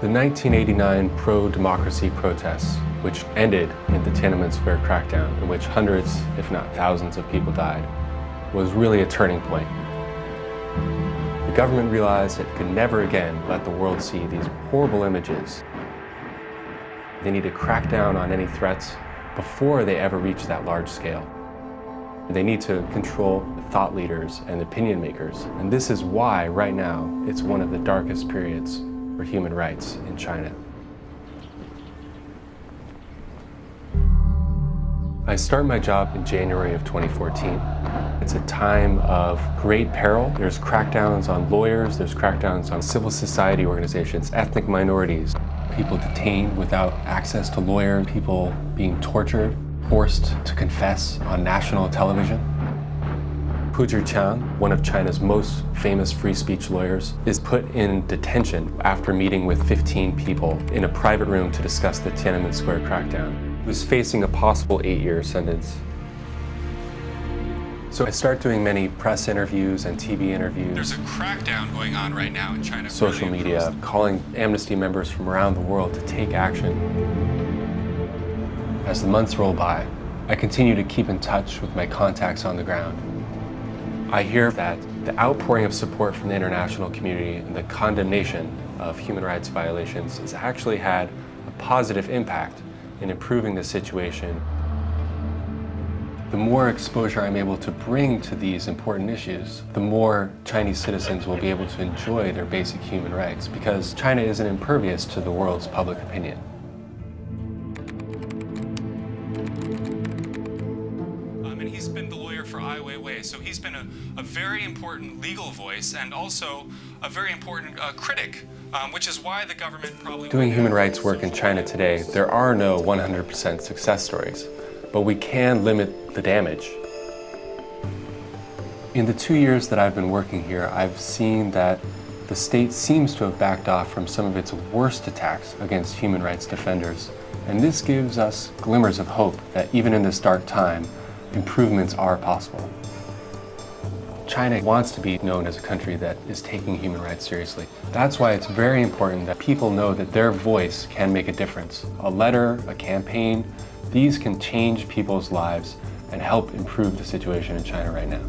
The 1989 pro-democracy protests, which ended in the Tiananmen Square crackdown, in which hundreds, if not thousands of people died, was really a turning point. The government realized it could never again let the world see these horrible images. They need to crack down on any threats before they ever reach that large scale. They need to control thought leaders and opinion makers. And this is why, right now, it's one of the darkest periods for human rights in China. I start my job in January of 2014. It's a time of great peril. There's crackdowns on lawyers, there's crackdowns on civil society organizations, ethnic minorities, people detained without access to lawyers, people being tortured, forced to confess on national television. Pu Zhiqiang, one of China's most famous free speech lawyers, is put in detention after meeting with 15 people in a private room to discuss the Tiananmen Square crackdown. He was facing a possible 8-year sentence. So I start doing many press interviews and TV interviews. There's a crackdown going on right now in China. Social media, calling Amnesty members from around the world to take action. As the months roll by, I continue to keep in touch with my contacts on the ground. I hear that the outpouring of support from the international community and the condemnation of human rights violations has actually had a positive impact in improving the situation. The more exposure I'm able to bring to these important issues, the more Chinese citizens will be able to enjoy their basic human rights, because China isn't impervious to the world's public opinion. And he's been the lawyer for Ai Weiwei, so he's been a very important legal voice and also a very important critic, which is why the government probably... Doing human rights work in China today, there are no 100% success stories, but we can limit the damage. In the 2 years that I've been working here, I've seen that the state seems to have backed off from some of its worst attacks against human rights defenders. And this gives us glimmers of hope that even in this dark time, improvements are possible. China wants to be known as a country that is taking human rights seriously. That's why it's very important that people know that their voice can make a difference. A letter, a campaign, these can change people's lives and help improve the situation in China right now.